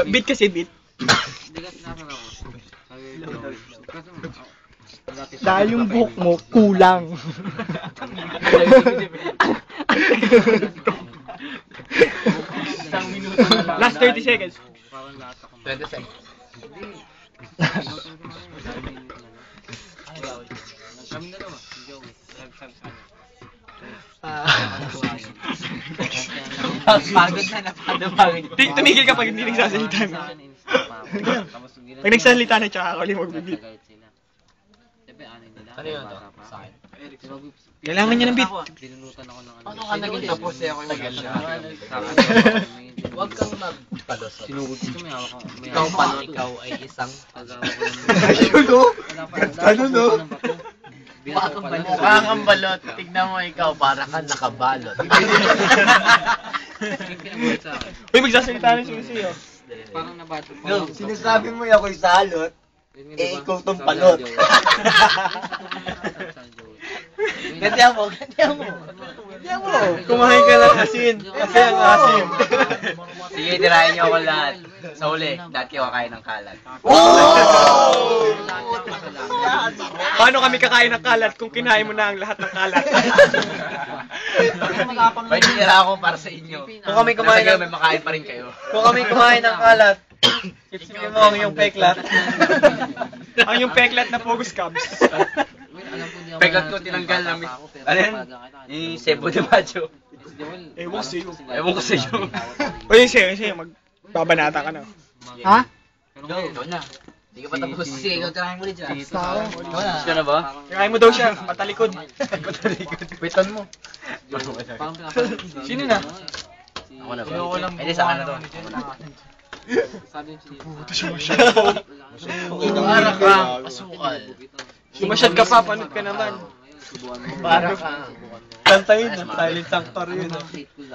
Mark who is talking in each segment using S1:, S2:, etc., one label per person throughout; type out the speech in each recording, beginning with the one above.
S1: Beat kasi beat.
S2: Hindi kasi nasa ako.
S1: Dahil yung buhok mo, kulang. Last 30 seconds.
S3: 20 seconds.
S2: Kami dalawa.
S3: Pagod na napagod.
S1: Tumigil ka pag hindi nagsasalita. Pag nagsasalita na tsaka ako ulit magbibit.
S3: Ano yun to? Sa akin?
S1: Kailangan niya ng beat.
S2: Dinunutan ako ng
S3: Ano ka naging tapos eh ako yung maganda. Huwag kang magpalusot.
S2: Sinugod ko may hawak ako.
S3: Ikaw pa, ikaw ay isang...
S1: Ano no?
S3: Mukha kang balot. Tignan mo ikaw, para kang nakabalot.
S1: Uy, magsasalita na Susi, oh.
S2: Parang nabato.
S4: Sinasabi mo yung ako'y salot, ikaw tong palot.
S3: Gantihan mo.
S1: Kumain ka lang asin. Kasi ang asin.
S3: Sige, tirahin niyo ako lahat. Sa huli, lahat kayo kakain ng kalat.
S1: Paano kami kakain ng kalat kung kinain mo na ang lahat ng kalat?
S3: May tinira ako para sa inyo.
S1: Kung kami kumain
S3: Nasa
S1: ng...
S3: may makain pa rin kayo.
S1: Kung kami kumain ng kalat, isipin mo ang yung peklat. Ang yung peklat na Pogus Cubs.
S3: Peklat ko tinanggal namin. Ano yan? Yung Cebu de Macho.
S1: Ewan sa'yo.
S3: Ewan ko sa iyo.
S1: O yun sa'yo, magbabanata ka na. Ha?
S3: Ikaw na. Hindi ka pa tapos.
S4: Sige, ikaw tirahin mo ulit dyan.
S3: Tapos ka na ba?
S1: Kakain mo daw siya, patalikod.
S4: Piton mo.
S1: Sino na?
S3: Ako na ba? Hindi, sa akin na to.
S1: Puto siya masyado.
S3: Para kang asukal.
S1: Sumasyad ka pa, panot ka naman.
S3: Para kang...
S1: Kanta yun, Silent Sanctuary yun.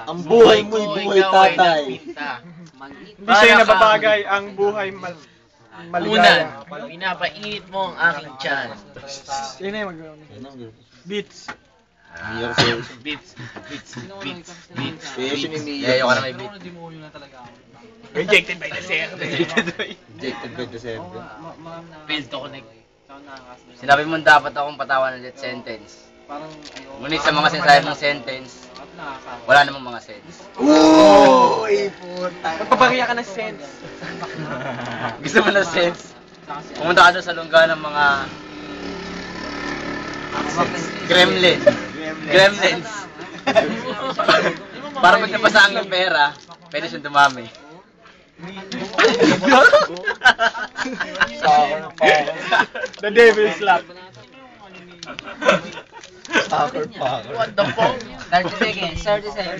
S4: Ang buhay mo'y buhay tatay.
S1: Hindi sa'yo nababagay ang buhay maligaya.
S3: Una, pinapainit mo ang aking tiyan.
S1: Sino yung mag-ano? Beats.
S3: Beats.
S4: Passion ni Mia.
S3: Yayo ka na may beat.
S1: Rejected by the server.
S4: Rejected by the server.
S3: Failed to connect. Sinabi mo dapat akong patawan ng death sentence. Ngunit sa mga sinasabi mong sentence, wala namang mga sense.
S1: Magpapariya ka ng sense.
S3: Gusto mo ng sense? Pumunta ka doon sa lungga ng mga gremlins. Para pag napasaan ng pera, pwede siyang dumami.
S1: The devil's slap.
S3: What the fuck?
S4: 30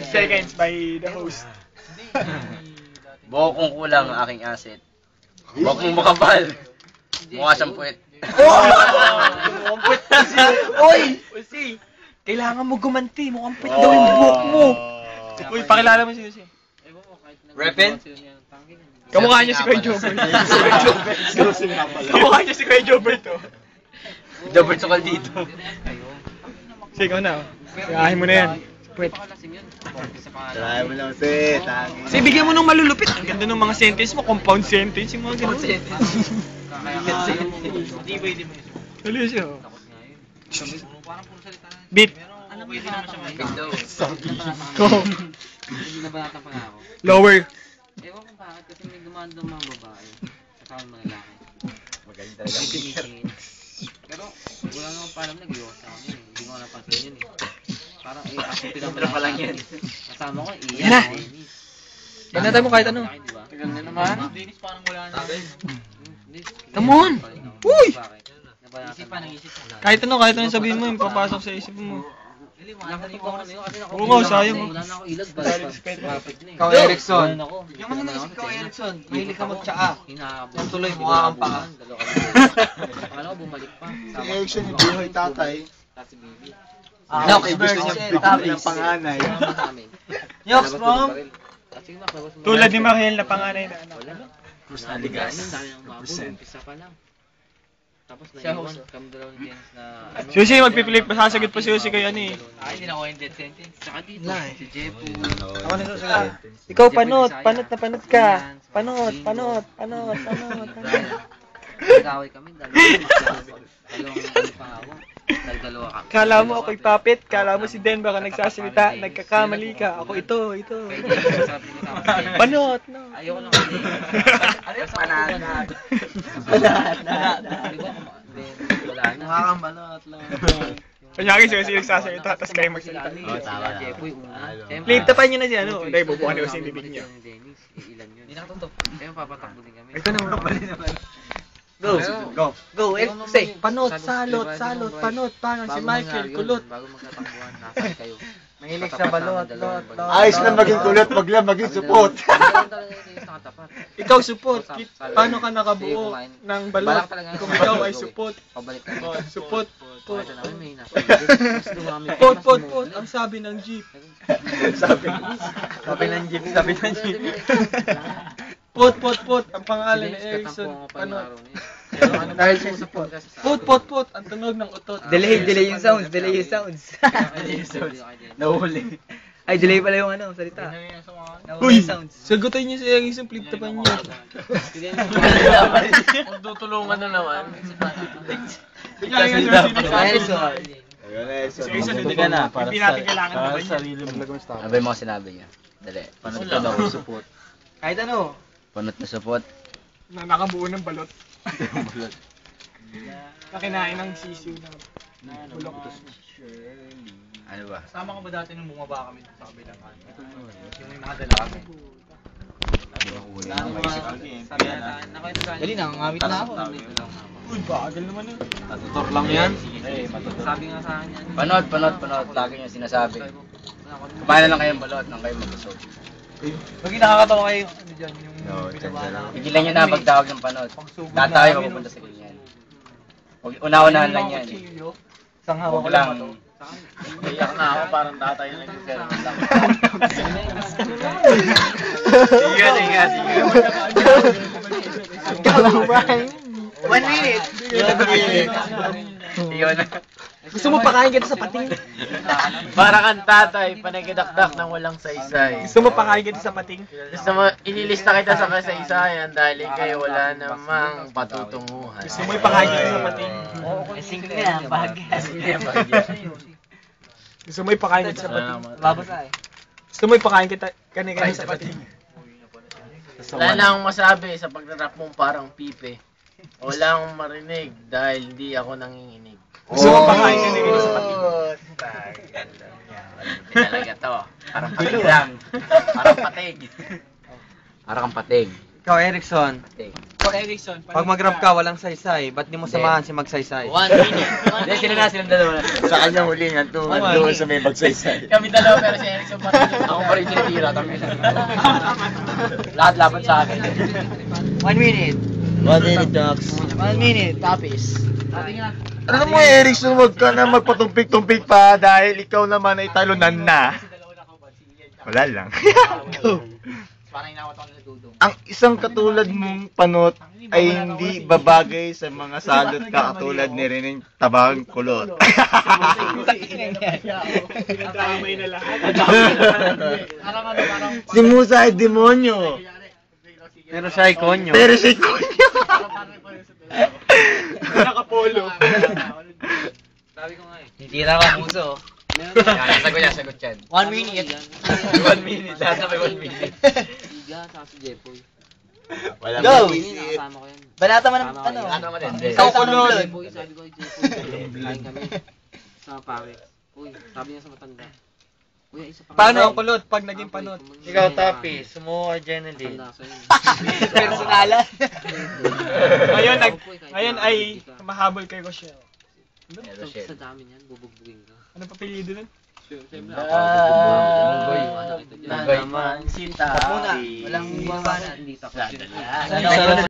S1: Seconds by the host.
S3: Buo kong kulang ang aking asset. Huwag mong makapal. Mukha siyang puwet.
S1: Mukhang puwet kasi. Oy! Kasi, kailangan mo gumanti. Mukhang puwet daw yung buhok mo. Uy, pakilala mo si Jose.
S3: Repen?
S1: Kamukha niya si Kuya Jobert. Kamukha niya si Kuya Jobert, oh.
S3: Jobert Sokal dito.
S1: Sige, ikaw na, oh. Kayahin mo na yan. Puwet.
S4: Tirahin mo lang si tangi.
S1: Sige, bigyan mo nung malulupit. Ang ganda ng mga sentence mo. Compound sentence. Yung mga ganun. Tuloy siya, oh. Beat. Go. Lower.
S2: Ewan ko bakit kasi may gumandong mga babae sa mga lalaki.
S4: Magaling talaga.
S2: Pero wala naman pa alam nag-iwas ako yun. Hindi ko napansin yun eh. Parang ako
S3: Sobra pa lang yan.
S2: Kasama ko
S1: Yan na. Yan na tayo mo kahit ano.
S2: Tagal na naman. Dinis parang wala na.
S1: Come on! Uy!
S2: Isip pa, nag-isip pa.
S1: Kahit ano sabihin mo, yung papasok sa isip mo.
S2: Nakatip ako na yun kasi
S1: Oo nga, sayang.
S2: wala na ako ilag. Malapit na eh.
S4: Ikaw, Erickson.
S2: Wala na ako.
S4: Yung mga naisip ko, Erickson, mahilig ka magtsaa.
S2: Hinahabol.
S4: Yan tuloy, mukha kang paa.
S2: Akala ko bumalik pa.
S4: Si Erickson, yung buhay tatay.
S2: Tapos si Bibi.
S4: Nox versus Tavis. Ng panganay. Nox, mom.
S2: Sige ba, labas mo.
S1: Tulad ni Mariel na panganay na anak.
S2: Wala. Cruz Aligas. Represent. Isa pa lang. Tapos naiwan kami dalawa ni Dennis na ano.
S1: Susi, magpipilip. Sasagot pa si Susi kayo ano eh.
S2: Ay, hindi na ako yung death sentence. Saka dito, si Jepo.
S1: Ako na susunod. Ikaw, panot na panot ka. Panot.
S2: Nag-away kami, dalawang pangawa. Dalawa kami.
S1: Kala mo ako'y puppet. Kala mo si Den baka nagsasalita. Nagkakamali ka. Ako ito. Panot, no.
S2: Ayoko lang kasi.
S3: Ano yung panat?
S2: Wala na.
S4: Nakakamalot lang.
S1: Kunyari si Susi nagsasalita, tapos kayo magsalita.
S2: Oo, tama na. Jepo yung una.
S1: Flip tapan nyo na si ano. Dahil bubukan ni Susi yung bibig niya.
S2: Ilan yun? Hindi nakatutok. Siyempre papatakbo din kami.
S1: Ito na,
S4: Go.
S1: Go, say, panot, salot, panot, parang si Michael, kulot.
S2: Bago magkatakbuhan, nasaan kayo?
S1: Mahilig sa balot, lot.
S4: Ayos lang maging kulot, wag lang maging support.
S1: Ikaw support, paano ka nakabuo ng balot kung ikaw ay support?
S2: Pabalik kami.
S1: Support,
S2: Ito namin may nasa.
S1: pot, ang sabi ng jeep.
S4: Sabi ng jeep.
S1: Pot, ang pangalan ni Erickson, panot. Dahil siya support. Pot, ang tunog ng utot.
S4: Delay yung sounds. Nahuli. Ay, delay pala yung ano, salita.
S1: Uy, sagutin niyo si Erickson, flip tapan niyo.
S3: Magtutulungan na naman.
S1: Erickson, hindi ka na. Hindi natin kailangan naman yan.
S3: Ano ba yung mga sinabi niya? Dali. Panot ka daw. Support.
S1: Kahit ano,
S3: Panot na support.
S1: na nakabuo ng balot. Na kinain ng sisiw na bulok.
S3: Ano ba?
S1: Sama ka ba dati nung bumaba kami sa kabilang kanto? Yung may nakadala kami.
S2: Dali na, ngawit na ako.
S1: Uy, bagal naman yun.
S4: Matutor lang yan.
S2: Sabi nga sa akin yan.
S3: Panot. Lagi niya sinasabi. Kumain na lang kayong balot nang kayo mag-usog.
S1: Lagi nakakatawa kayo. Ano dyan, yung binaba na.
S3: Pigilan niyo na pagtawag ng panot. Lahat tayo mapupunta sa ganyan. Una-unahan lang yan.
S1: Isang hawak
S3: Huwag
S1: ko lang.
S3: lang. Iyak na ako, parang tatay na nag-serve lang. Sige.
S1: One minute.
S3: Iyon na.
S1: Gusto mo pakain kita sa pating?
S5: Para kang tatay, panagidakdak ng walang saysay.
S1: Gusto mo pakain kita sa pating?
S5: Gusto mo, inilista kita sa kasaysayan dahil kayo wala namang patutunguhan.
S1: Gusto mo ipakain kita sa pating?
S2: Simple yan, bagay.
S1: Gusto mo ipakain kita sa pating?
S2: Babasa eh.
S1: Gusto mo ipakain kita kanina sa pating?
S5: Wala na akong masabi sa pagtarap mong parang pipe. Wala akong marinig dahil hindi ako nanginginig.
S1: Gusto mo pakain kanina sa pating?
S3: Talaga to. Parang patig lang. Parang patig. Parang patig.
S4: Ikaw, Erickson.
S3: Patig.
S1: Erickson,
S4: Pag mag-rap ka, walang saysay. Ba't di mo samahan si magsaysay?
S2: 1 minute.
S3: Hindi, silang dalawa.
S4: Sa kanya hulingan, doon sa may magsaysay.
S5: Kami dalawa pero si Erickson patuloy.
S3: Ako pa rin sinitira. Lahat laban sa akin.
S2: 1 minute.
S4: 1 minute, Docs.
S2: 1 minute. Tapis.
S4: Alam mo, Erickson, wag ka na magpatumpik-tumpik pa dahil ikaw naman ay talunan na. Wala lang.
S2: Parang inawat ako ng dudong.
S4: Ang isang katulad mong panot ay hindi babagay sa mga salot ka katulad ni Reneng Tabang Kulot.
S1: Damay na lahat.
S4: Si Musa ay demonyo.
S2: Pero siya ay konyo.
S4: Pero si Kunyo.
S1: Nakapolo.
S2: Sabi ko nga eh.
S3: Titira ka, muso. Sagot yan.
S2: 1 minute.
S3: 1 minute. Lahat na may 1 minute.
S2: Iga, saka si Jepoy.
S4: Wala
S2: Go! Nakasama ko yan.
S4: Banata man
S2: Kasama ko yan.
S3: Ano naman din?
S4: Ikaw kulot.
S2: Jepoy, sabi ko kay Jepoy. Kain kami. Sa pare. Uy, sabi niya sa matanda. Uy, isa pa.
S1: Paano ang kulot pag naging panot?
S4: Ikaw, Tapi. Sumo adrenaline.
S2: Matanda sa'yo.
S1: Personalan. Ngayon ay mahabol kay Rochelle.
S2: Sa dami niyan, bubugbugin ka.
S1: Ano pa pilido nun?
S2: Siyempre,
S5: Naman si Tapi.
S2: Walang bumabanat. Hindi pa.
S5: Dadala.